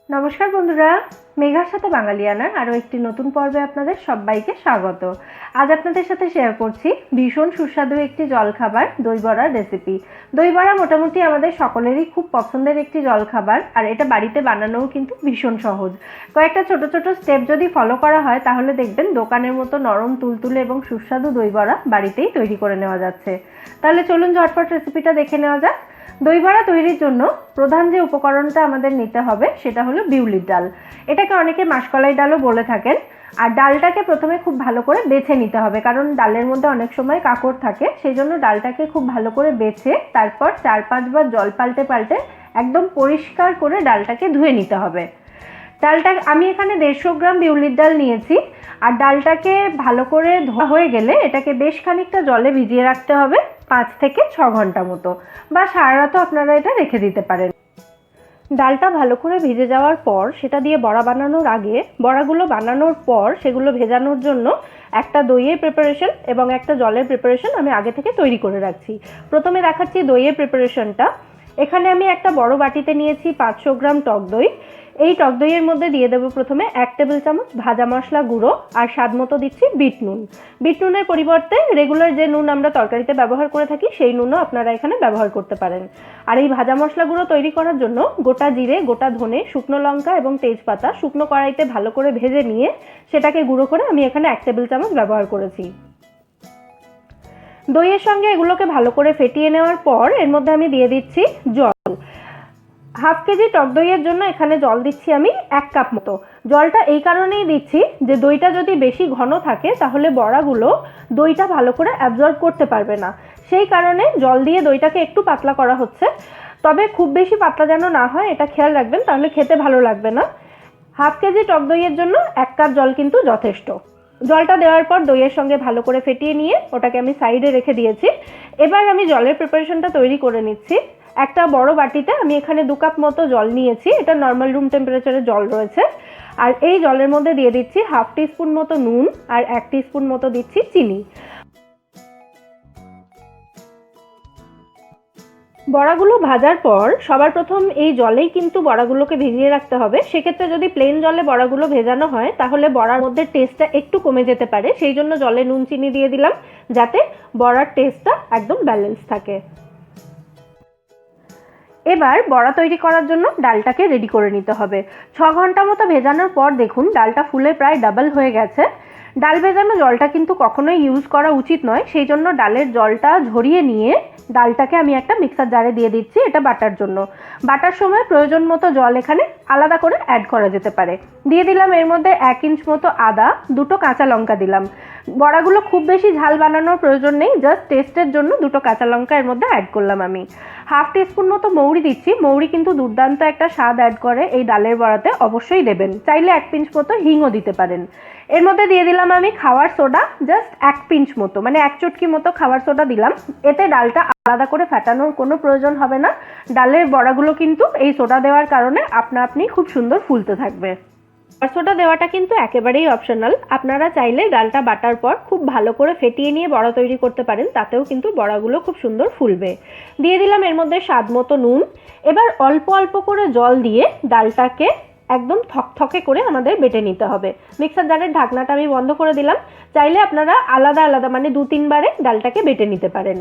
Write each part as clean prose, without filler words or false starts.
নমস্কার বন্ধুরা, মেঘার সাথে বাঙালিয়ানার আরও একটি নতুন পর্বে আপনাদের সবাইকে স্বাগত। আজ আপনাদের সাথে শেয়ার করছি ভীষণ সুস্বাদু একটি জলখাবার দই বড়ার রেসিপি। দই বড়া মোটামুটি আমাদের সকলেরই খুব পছন্দের একটি জলখাবার, আর এটা বাড়িতে বানানোও কিন্তু ভীষণ সহজ। কয়েকটা ছোট ছোট স্টেপ যদি ফলো করা হয় তাহলে দেখবেন দোকানের মতো নরম তুলতুলে এবং সুস্বাদু দই বড়া বাড়িতেই তৈরি করে নেওয়া যাচ্ছে। তাহলে চলুন ঝটপট রেসিপিটা দেখে নেওয়া যাক। দই বড়া তৈরির জন্য প্রধান যে উপকরণটা আমাদের নিতে হবে সেটা হলো বিউলির ডাল। এটাকে অনেকে মাসকলাই ডালও বলে থাকেন। আর ডালটাকে প্রথমে খুব ভালো করে বেছে নিতে হবে, কারণ ডালের মধ্যে অনেক সময় কাঁকড় থাকে, সেই জন্য ডালটাকে খুব ভালো করে বেছে তারপর 4-5 বার জল পাল্টে পাল্টে একদম পরিষ্কার করে ডালটাকে ধুয়ে নিতে হবে। ডালটা আমি এখানে 150 গ্রাম বিউলির ডাল নিয়েছি। আর ডালটাকে ভালো করে ধোয়া হয়ে গেলে এটাকে বেশ খানিকটা জলে ভিজিয়ে রাখতে হবে 5 থেকে 6 ঘন্টা মতো, বা সারা রাতও আপনারা এটা রেখে দিতে পারেন। ডালটা ভালো করে ভিজে যাওয়ার পর সেটা দিয়ে বড়া বানানোর আগে, বড়াগুলো বানানোর পর সেগুলো ভেজানোর জন্য একটা দইয়ের প্রিপারেশন এবং একটা জলের প্রিপারেশন আমি আগে থেকে তৈরি করে রাখছি। প্রথমে দেখাচ্ছি দইয়ের প্রিপারেশনটা। এখানে আমি একটা বড় বাটিতে নিয়েছি 500 গ্রাম টক দই। এই টক দইয়ের মধ্যে দিয়ে দেবো প্রথমে 1 টেবিল চামচ ভাজা মশলা গুঁড়ো, আর স্বাদ মতো দিচ্ছি বিট নুন। বিট নুনের পরিবর্তে রেগুলার যে নুন আমরা তরকারিতে ব্যবহার করে থাকি সেই নুনও আপনারা এখানে ব্যবহার করতে পারেন। আর এই ভাজা মশলা গুঁড়ো তৈরি করার জন্য গোটা জিরে, গোটা ধনে, শুকনো লঙ্কা এবং তেজপাতা শুকনো কড়াইতে ভালো করে ভেজে নিয়ে সেটাকে গুঁড়ো করে আমি এখানে 1 টেবিল চামচ ব্যবহার করেছি। দইয়ের সঙ্গে এগুলোকে ভালো করে ফেটিয়ে নেওয়ার পর এর মধ্যে আমি দিয়ে দিচ্ছি জল। 1/2 কেজি টক দইয়ের জন্য এখানে জল দিচ্ছি আমি 1 কাপ মতো। জলটা এই কারণেই দিচ্ছি যে দইটা যদি বেশি ঘন থাকে তাহলে বড়াগুলো দইটা ভালো করে অ্যাবজর্ব করতে পারবে না, সেই কারণে জল দিয়ে দইটাকে একটু পাতলা করা হচ্ছে। তবে খুব বেশি পাতলা যেন না হয় এটা খেয়াল রাখবেন, তাহলে খেতে ভালো লাগবে না। 1/2 কেজি টক দইয়ের জন্য 1 কাপ জল কিন্তু যথেষ্ট। জলটা দেওয়ার পর দইয়ের সঙ্গে ভালো করে ফেটিয়ে নিয়ে ওটাকে আমি সাইডে রেখে দিয়েছি। এবার আমি জলের প্রিপারেশনটা তৈরি করে নিচ্ছি। একটা বড় বাটিতে আমি এখানে 2 কাপ মতো জল নিয়েছি, এটা নর্মাল রুম টেম্পারেচারে জল রয়েছে। আর এই জলের মধ্যে দিয়ে দিচ্ছি 1/2 টিস্পুন মতো নুন আর 1 টিস্পুন মতো দিচ্ছি চিনি। বড়াগুলো ভাজার পর সবার প্রথম এই জলেই কিন্তু বড়াগুলোকে ভিজিয়ে রাখতে হবে। সেক্ষেত্রে যদি প্লেন জলে বড়াগুলো ভেজানো হয় তাহলে বড়ার মধ্যে টেস্টটা একটু কমে যেতে পারে, সেই জন্য জলে নুন চিনি দিয়ে দিলাম যাতে বড়ার টেস্টটা একদম ব্যালেন্স থাকে। এবার বড়া তৈরি করার জন্য ডালটাকে রেডি করে নিতে হবে। 6 ঘন্টা মতো ভেজানোর পর দেখুন ডালটা ফুলে প্রায় ডাবল হয়ে গেছে। ডাল ভেজানো জলটা কিন্তু কখনোই ইউজ করা উচিত নয়, সেই জন্য ডালের জলটা ঝরিয়ে নিয়ে ডালটাকে আমি একটা মিক্সার জারে দিয়ে দিচ্ছি এটা বাটার জন্য। বাটার সময় প্রয়োজন মতো জল এখানে আলাদা করে অ্যাড করা যেতে পারে। দিয়ে দিলাম এর মধ্যে 1 ইঞ্চ মতো আদা, 2টো কাঁচা লঙ্কা দিলাম। বড়াগুলো খুব বেশি ঝাল বানানোর প্রয়োজন নেই, জাস্ট টেস্টের জন্য 2টো কাঁচা লঙ্কা এর মধ্যে অ্যাড করলাম আমি। 1/2 টিস্পুন মতো মৌরি দিচ্ছি। মৌরি কিন্তু দুর্দান্ত একটা স্বাদ অ্যাড করে এই ডালের বড়াতে, অবশ্যই দেবেন। চাইলে 1 পিঞ্চ মতো হিংও দিতে পারেন। এর মধ্যে দিয়ে দিলাম আমি খাওয়ার সোডা, জাস্ট 1 পিঞ্চ মতো, মানে 1 চুটকি মতো খাওয়ার সোডা দিলাম। এতে ডালটা আলাদা করে ফেটানোর কোনো প্রয়োজন হবে না। ডালের বড়াগুলো কিন্তু এই সোডা দেওয়ার কারণে আপনা আপনি খুব সুন্দর ফুলতে থাকবে। খাবার সোডা দেওয়াটা কিন্তু একেবারেই অপশনাল। আপনারা চাইলে ডালটা বাটার পর খুব ভালো করে ফেটিয়ে নিয়ে বড়া তৈরি করতে পারেন, তাতেও কিন্তু বড়াগুলো খুব সুন্দর ফুলবে। দিয়ে দিলাম এর মধ্যে স্বাদ মতো নুন। এবার অল্প অল্প করে জল দিয়ে ডালটাকে একদম থকথকে করে আমাদের বেটে নিতে হবে। মিক্সার জারের ঢাকনাটা আমি বন্ধ করে দিলাম। চাইলে আপনারা আলাদা আলাদা মানে 2-3 বারে ডালটাকে বেটে নিতে পারেন।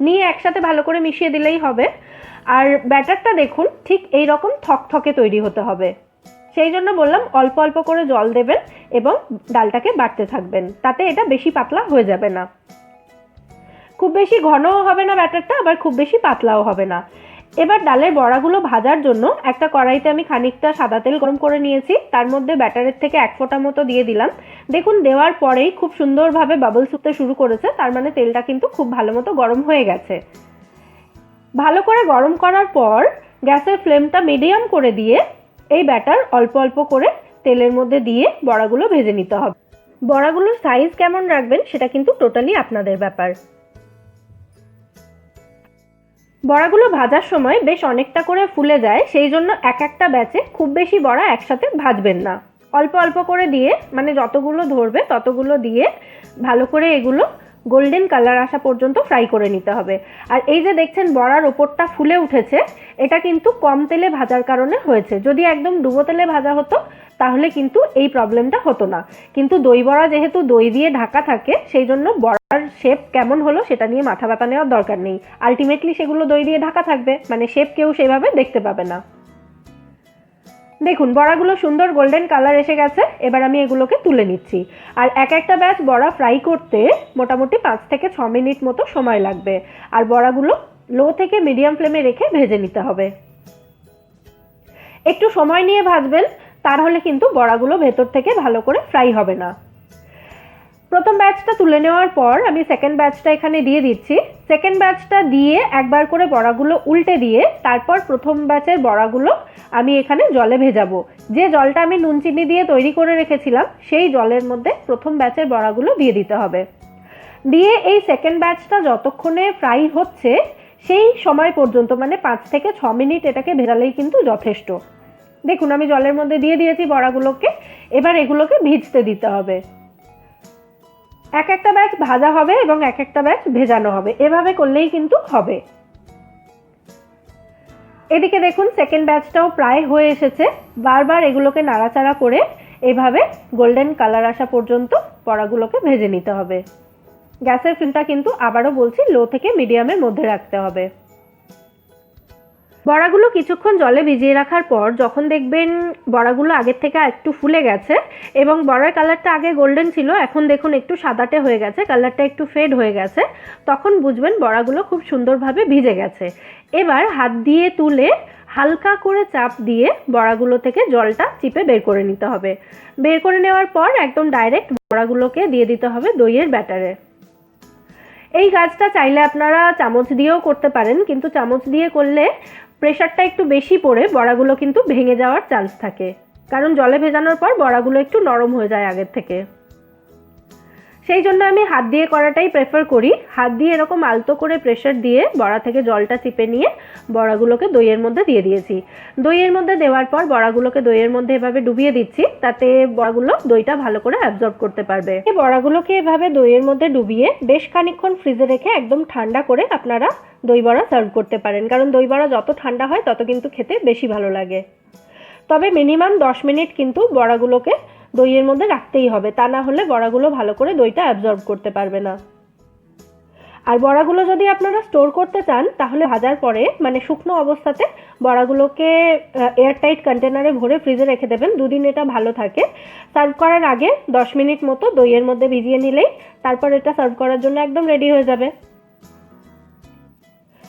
নিয়ে একসাথে ভালো করে মিশিয়ে দিলেই হবে। আর ব্যাটারটা দেখুন ঠিক এই রকম থকথকে তৈরি হতে হবে, সেই জন্য বললাম অল্প অল্প করে জল দেবেন এবং ডালটাকে বাটতে থাকবেন, তাতে এটা বেশি পাতলা হয়ে যাবে না। খুব বেশি ঘনও হবে না ব্যাটারটা, আবার খুব বেশি পাতলাও হবে না। এবার ডালের বড়াগুলো ভাজার জন্য একটা কড়াইতে আমি খানিকটা সাদা তেল গরম করে নিয়েছি, তার মধ্যে ব্যাটারের থেকে 1 ফোঁটা মতো দিয়ে দিলাম। দেখুন দেওয়ার পরেই খুব সুন্দরভাবে বাবলস উঠতে শুরু করেছে, তার মানে তেলটা কিন্তু খুব ভালো মতো গরম হয়ে গেছে। ভালো করে গরম করার পর গ্যাসের ফ্লেমটা মিডিয়াম করে দিয়ে এই ব্যাটার অল্প অল্প করে তেলের মধ্যে দিয়ে বড়াগুলো ভেজে নিতে হবে। বড়াগুলোর সাইজ কেমন রাখবেন সেটা কিন্তু টোটালি আপনাদের ব্যাপার। বড়াগুলো ভাজার সময় বেশ অনেকটা করে ফুলে যায়, সেই জন্য একটা ব্যাচে খুব বেশি বড়া একসাথে ভাজবেন না। অল্প অল্প করে দিয়ে, মানে যতগুলো ধরবে ততগুলো দিয়ে ভালো করে এগুলো গোল্ডেন কালার আসা পর্যন্ত ফ্রাই করে নিতে হবে। আর এই যে দেখছেন বড়ার ওপরটা ফুলে উঠেছে, এটা কিন্তু কম তেলে ভাজার কারণে হয়েছে। যদি একদম ডুবো তেলে ভাজা হতো তাহলে কিন্তু এই প্রবলেমটা হতো না। কিন্তু দই বড়া যেহেতু দই দিয়ে ঢাকা থাকে, সেই জন্য বড়ার শেপ কেমন হলো সেটা নিয়ে মাথা ব্যথা নেওয়ার দরকার নেই। আলটিমেটলি সেগুলো দই দিয়ে ঢাকা থাকবে, মানে শেপ কেউ সেভাবে দেখতে পাবে না। দেখুন বড়াগুলো সুন্দর গোল্ডেন কালার এসে গেছে। এবার আমি এগুলোকে তুলে নিচ্ছি। আর একটা ব্যাচ বড়া ফ্রাই করতে মোটামুটি 5 থেকে 6 মিনিট মতো সময় লাগবে। আর বড়াগুলো লো থেকে মিডিয়াম ফ্লেমে রেখে ভেজে নিতে হবে। একটু সময় নিয়ে ভাজবেন, তাহলে কিন্তু বড়াগুলো ভেতর থেকে ভালো করে ফ্রাই হবে না। প্রথম ব্যাচটা তুলে নেওয়ার পর আমি সেকেন্ড ব্যাচটা এখানে দিয়ে দিচ্ছি। সেকেন্ড ব্যাচটা দিয়ে একবার করে বড়াগুলো উল্টে দিয়ে তারপর প্রথম ব্যাচের বড়াগুলো আমি এখানে জলে ভেজাবো। যে জলটা আমি নুন চিনি দিয়ে তৈরি করে রেখেছিলাম সেই জলের মধ্যে প্রথম ব্যাচের বড়াগুলো দিয়ে দিতে হবে। দিয়ে এই সেকেন্ড ব্যাচটা যতক্ষণে ফ্রাই হচ্ছে সেই সময় পর্যন্ত, মানে 5 থেকে 6 মিনিট এটাকে ভেজালেই কিন্তু যথেষ্ট। দেখুন আমি জলের মধ্যে দিয়ে দিয়েছি বড়াগুলোকে। এবার এগুলোকে ভিজতে দিতে হবে। একটা ব্যাচ ভাজা হবে এবং একটা ব্যাচ ভেজানো হবে, এভাবে করলেই কিন্তু হবে। এদিকে দেখুন সেকেন্ড ব্যাচটাও প্রায় হয়ে এসেছে। বারবার এগুলোকে নাড়াচাড়া করে এইভাবে গোল্ডেন কালার আসা পর্যন্ত বড়াগুলোকে ভেজে নিতে হবে। গ্যাসের ফ্লেমটা কিন্তু আবারও বলছি লো থেকে মিডিয়ামের মধ্যে রাখতে হবে। বড়াগুলো কিছুক্ষণ জলে ভিজিয়ে রাখার পর যখন দেখবেন বড়াগুলো আগের থেকে একটু ফুলে গেছে এবং বড়ার কালারটা আগে গোল্ডেন ছিল, এখন দেখুন একটু সাদাটে হয়ে গেছে, কালারটা একটু ফেড হয়ে গেছে, তখন বুঝবেন বড়াগুলো খুব সুন্দরভাবে ভিজে গেছে। এবার হাত দিয়ে তুলে হালকা করে চাপ দিয়ে বড়াগুলো থেকে জলটা চিপে বের করে নিতে হবে। বের করে নেওয়ার পর একদম ডাইরেক্ট বড়াগুলোকে দিয়ে দিতে হবে দইয়ের ব্যাটারে। এই কাজটা চাইলে আপনারা চামচ দিয়েও করতে পারেন, কিন্তু চামচ দিয়ে করলে প্রেশারটা একটু বেশি পড়ে বড়াগুলো কিন্তু ভেঙে যাওয়ার চান্স থাকে, কারণ জলে ভেজানোর পর বড়াগুলো একটু নরম হয়ে যায় আগের থেকে। সেই জন্য আমি হাত দিয়ে করাটাই প্রেফার করি। হাত দিয়ে এরকম আলতো করে প্রেশার দিয়ে বড়া থেকে জলটা চিপে নিয়ে বড়াগুলোকে দইয়ের মধ্যে দিয়ে দিয়েছি। দইয়ের মধ্যে দেওয়ার পর বড়াগুলোকে দইয়ের মধ্যে এভাবে ডুবিয়ে দিচ্ছি, তাতে বড়াগুলো দইটা ভালো করে অ্যাবজর্ব করতে পারবে। এই বড়াগুলোকে এভাবে দইয়ের মধ্যে ডুবিয়ে বেশ খানিকক্ষণ ফ্রিজে রেখে একদম ঠান্ডা করে আপনারা দই বড়া সার্ভ করতে পারেন, কারণ দই বড়া যত ঠান্ডা হয় তত কিন্তু খেতে বেশি ভালো লাগে। তবে মিনিমাম 10 মিনিট কিন্তু বড়াগুলোকে দইয়ের মধ্যে রাখতেই হবে, তা না হলে বড়াগুলো ভালো করে দইটা অ্যাবজর্ব করতে পারবে না। আর বড়াগুলো যদি আপনারা স্টোর করতে চান তাহলে ভাজার পরে মানে শুকনো অবস্থাতে বড়াগুলোকে এয়ারটাইট কন্টেনারে ভরে ফ্রিজে রেখে দেবেন, 2 দিন এটা ভালো থাকে। সার্ভ করার আগে 10 মিনিট মতো দইয়ের মধ্যে ভিজিয়ে নিলেই তারপর এটা সার্ভ করার জন্য একদম রেডি হয়ে যাবে।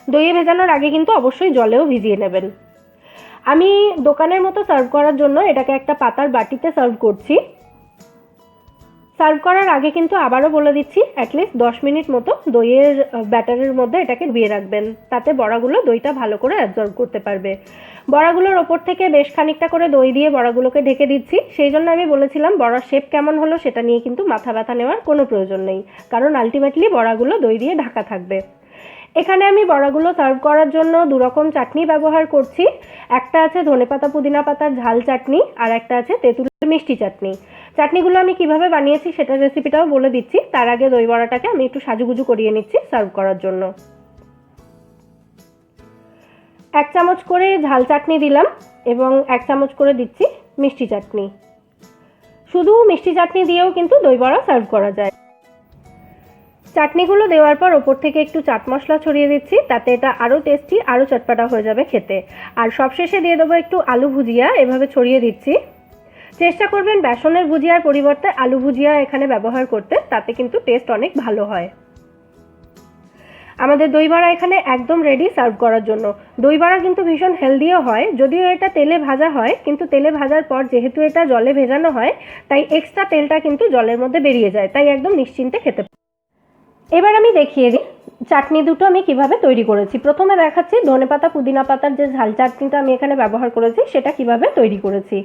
দইয়ে ভেজানোর আগে কিন্তু অবশ্যই জলেও ভিজিয়ে নেবেন। আমি দোকানের মতো সার্ভ করার জন্য এটাকে একটা পাতার বাটিতে সার্ভ করছি। সার্ভ করার আগে কিন্তু আবারও বলে দিচ্ছি অ্যাটলিস্ট 10 মিনিট মতো দইয়ের ব্যাটারের মধ্যে এটাকে ডুবিয়ে রাখবেন, তাতে বড়াগুলো দইটা ভালো করে অ্যাবজর্ব করতে পারবে। বড়াগুলোর ওপর থেকে বেশ খানিকটা করে দই দিয়ে বড়াগুলোকে ঢেকে দিচ্ছি। সেই জন্য আমি বলেছিলাম বড়ার শেপ কেমন হলো সেটা নিয়ে কিন্তু মাথা ব্যথা নেওয়ার কোনো প্রয়োজন নেই, কারণ আলটিমেটলি বড়াগুলো দই দিয়ে ঢাকা থাকবে। এখানে আমি বড়াগুলো সার্ভ করার জন্য 2 রকম চাটনি ব্যবহার করছি। একটা আছে ধনেপাতা পুদিনা পাতার ঝাল চাটনি, আর একটা আছে তেঁতুলের মিষ্টি চাটনি। চাটনিগুলো আমি কিভাবে বানিয়েছি সেটার রেসিপিটাও বলে দিচ্ছি। তার আগে দই বড়াটাকে আমি একটু সাজুগুজু করিয়ে নিচ্ছি সার্ভ করার জন্য। 1 চামচ করে ঝাল চাটনি দিলাম এবং 1 চামচ করে দিচ্ছি মিষ্টি চাটনি। শুধু মিষ্টি চাটনি দিয়েও কিন্তু দই বড়া সার্ভ করা যায়। চাটনিগুলো দেওয়ার পর ওপর থেকে একটু চাট মশলা ছড়িয়ে দিচ্ছি, তাতে এটা আরও টেস্টি আরও চটপাটা হয়ে যাবে খেতে। আর সবশেষে দিয়ে দেবো একটু আলু ভুজিয়া, এভাবে ছড়িয়ে দিচ্ছি। চেষ্টা করবেন বেসনের ভুজিয়ার পরিবর্তে আলু ভুজিয়া এখানে ব্যবহার করতে, তাতে কিন্তু টেস্ট অনেক ভালো হয়। আমাদের দই বড়া এখানে একদম রেডি সার্ভ করার জন্য। দই বড়া কিন্তু ভীষণ হেলদিও হয়, যদিও এটা তেলে ভাজা হয়, কিন্তু তেলে ভাজার পর যেহেতু এটা জলে ভেজানো হয় তাই এক্সট্রা তেলটা কিন্তু জলের মধ্যে বেরিয়ে যায়, তাই একদম নিশ্চিন্তে খেতে। এবার আমি দেখিয়ে দিই চাটনি দুটো আমি কিভাবে তৈরি করেছি। প্রথমে দেখাচ্ছি ধনেপাতা পুদিনা পাতার যে ঝাল চাটনিটা আমি এখানে ব্যবহার করেছি সেটা কিভাবে তৈরি করেছি।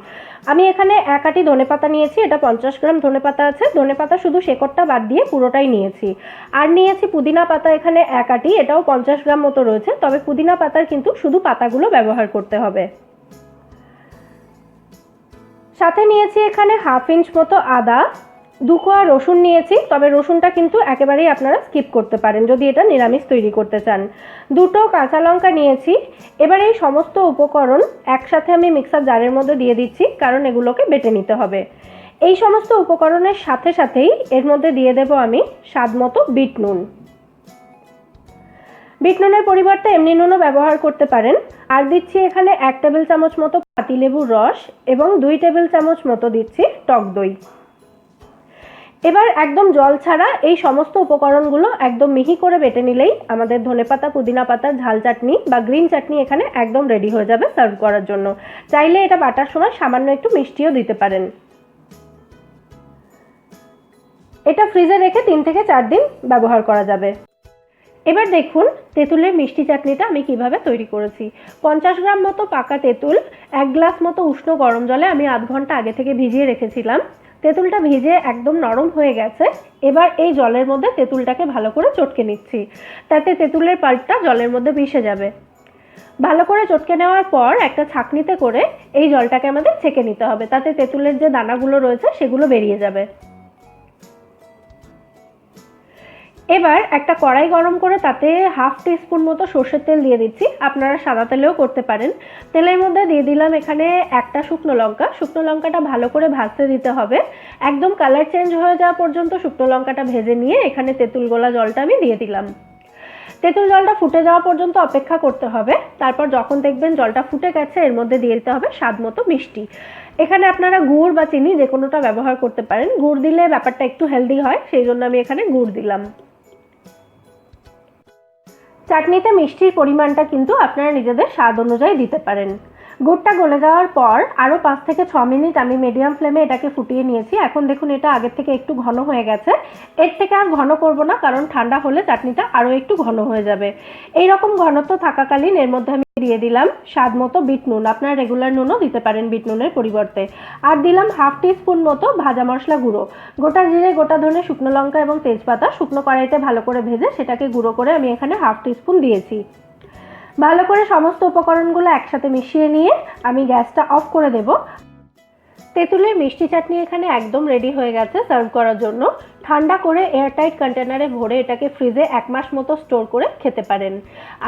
আমি এখানে 1 আটি ধনেপাতা নিয়েছি, এটা 50 গ্রাম ধনেপাতা আছে। ধনেপাতা শুধু শেকড়টা বাদ দিয়ে পুরোটাই নিয়েছি। আর নিয়েছি পুদিনা পাতা এখানে 1 আটি, এটাও 50 গ্রাম মতো রয়েছে, তবে পুদিনা পাতার কিন্তু শুধু পাতাগুলো ব্যবহার করতে হবে। সাথে নিয়েছি এখানে 1/2 ইঞ্চ মতো আদা, 2 কোয়া রসুন নিয়েছি, তবে রসুনটা কিন্তু একেবারেই আপনারা স্কিপ করতে পারেন যদি এটা নিরামিষ তৈরি করতে চান। 2টো কাঁচা লঙ্কা নিয়েছি। এবার এই সমস্ত উপকরণ একসাথে আমি মিক্সার জারের মধ্যে দিয়ে দিচ্ছি, কারণ এগুলোকে বেটে নিতে হবে। এই সমস্ত উপকরণের সাথে সাথেই এর মধ্যে দিয়ে দেব আমি স্বাদ মতো বিট নুন। বিট নুনের পরিবর্তে এমনি নুনও ব্যবহার করতে পারেন। আর দিচ্ছি এখানে 1 টেবিল চামচ মতো পাতিলেবুর রস এবং 2 টেবিল চামচ মতো দিচ্ছি টক দই। এবার একদম জল ছাড়া এই সমস্ত উপকরণগুলো একদম মিহি করে বেটে নিলেই আমাদের ধনেপাতা পুদিনা পাতার ঝাল চাটনি বা গ্রিন চাটনি এখানে একদম রেডি হয়ে যাবে সার্ভ করার জন্য। চাইলে এটা বাটার সময় সামান্য একটু মিষ্টিও দিতে পারেন। এটা ফ্রিজে রেখে 3 থেকে 4 দিন ব্যবহার করা যাবে। এবার দেখুন তেঁতুলের মিষ্টি চাটনিটা আমি কিভাবে তৈরি করেছি। 50 গ্রাম মতো পাকা তেঁতুল 1 গ্লাস মতো উষ্ণ গরম জলে আমি আধ ঘন্টা আগে থেকে ভিজিয়ে রেখেছিলাম। তেঁতুলটা ভিজে একদম নরম হয়ে গেছে। এবার এই জলের মধ্যে তেঁতুলটাকে ভালো করে চটকে নিচ্ছি, তাতে তেঁতুলের পাল্পটা জলের মধ্যে মিশে যাবে। ভালো করে চটকে নেওয়ার পর একটা ছাঁকনিতে করে এই জলটাকে আমাদের ছেঁকে নিতে হবে, তাতে তেঁতুলের যে দানাগুলো রয়েছে সেগুলো বেরিয়ে যাবে। এবার একটা কড়াই গরম করে তাতে হাফ টিস্পুন মতো সর্ষের তেল দিয়ে দিচ্ছি, আপনারা সাদা তেলেও করতে পারেন। তেলের মধ্যে দিয়ে দিলাম এখানে একটা শুকনো লঙ্কা। শুকনো লঙ্কাটা ভালো করে ভাজতে দিতে হবে, একদম কালার চেঞ্জ হয়ে যাওয়া পর্যন্ত শুকনো লঙ্কাটা ভেজে নিয়ে এখানে তেঁতুল গোলা জলটা আমি দিয়ে দিলাম। তেঁতুল জলটা ফুটে যাওয়া পর্যন্ত অপেক্ষা করতে হবে। তারপর যখন দেখবেন জলটা ফুটে গেছে এর মধ্যে দিয়ে দিতে হবে স্বাদ মতো মিষ্টি। এখানে আপনারা গুড় বা চিনি যে কোনোটা ব্যবহার করতে পারেন। গুড় দিলে ব্যাপারটা একটু হেলদি হয়, সেই জন্য আমি এখানে গুড় দিলাম। চাটনিতে মিষ্টির পরিমাণটা কিন্তু আপনারা নিজেদের স্বাদ অনুযায়ী দিতে পারেন। গুড়টা গলে যাওয়ার পর আরও 5 থেকে 6 মিনিট আমি মিডিয়াম ফ্লেমে এটাকে ফুটিয়ে নিয়েছি। এখন দেখুন এটা আগের থেকে একটু ঘন হয়ে গেছে। এর থেকে আর ঘন করব না, কারণ ঠান্ডা হলে চাটনিটা আরও একটু ঘন হয়ে যাবে। এই রকম ঘনত্ব থাকাকালীন এর মধ্যে আমি দিয়ে দিলাম স্বাদ মতো বিট নুন। আপনারা রেগুলার নুনও দিতে পারেন বিট নুনের পরিবর্তে। আর দিলাম হাফ টিস্পুন মতো ভাজা মশলা গুঁড়ো। গোটা জিরে, গোটা ধনে, শুকনো লঙ্কা এবং তেজপাতা শুকনো কড়াইতে ভালো করে ভেজে সেটাকে গুঁড়ো করে আমি এখানে হাফ টিস্পুন দিয়েছি। ভালো করে সমস্ত উপকরণগুলো একসাথে মিশিয়ে নিয়ে আমি গ্যাসটা অফ করে দেব। তেঁতুলের মিষ্টি চাটনি এখানে একদম রেডি হয়ে গেছে সার্ভ করার জন্য। ঠান্ডা করে এয়ারটাইট কন্টেনারে ভরে এটাকে ফ্রিজে 1 মাস মতো স্টোর করে খেতে পারেন।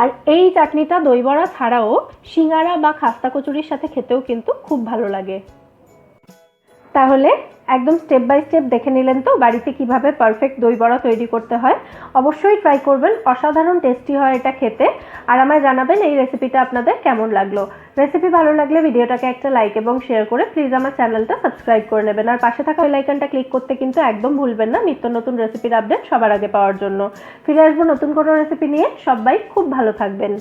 আর এই চাটনিটা দই বড়া ছাড়াও সিঙ্গারা বা খাস্তা কচুরির সাথে খেতেও কিন্তু খুব ভালো লাগে। তাহলে একদম স্টেপ বাই স্টেপ দেখে নিলেন তো বাড়িতে কিভাবে পারফেক্ট দই বড়া তৈরি করতে হয়। অবশ্যই ট্রাই করবেন, অসাধারণ টেস্টি হয় এটা খেতে। আর আমায় জানাবেন এই রেসিপিটা আপনাদের কেমন লাগলো। রেসিপি ভালো লাগলে ভিডিওটাকে একটা লাইক এবং শেয়ার করে প্লিজ আমার চ্যানেলটা সাবস্ক্রাইব করে নেবেন। আর পাশে থাকা বেল আইকনটা ক্লিক করতে কিন্তু একদম ভুলবেন না, নিত্য নতুন রেসিপির আপডেট সবার আগে পাওয়ার জন্য। ফিরে আসবো নতুন কোনো রেসিপি নিয়ে। সবাই খুব ভালো থাকবেন।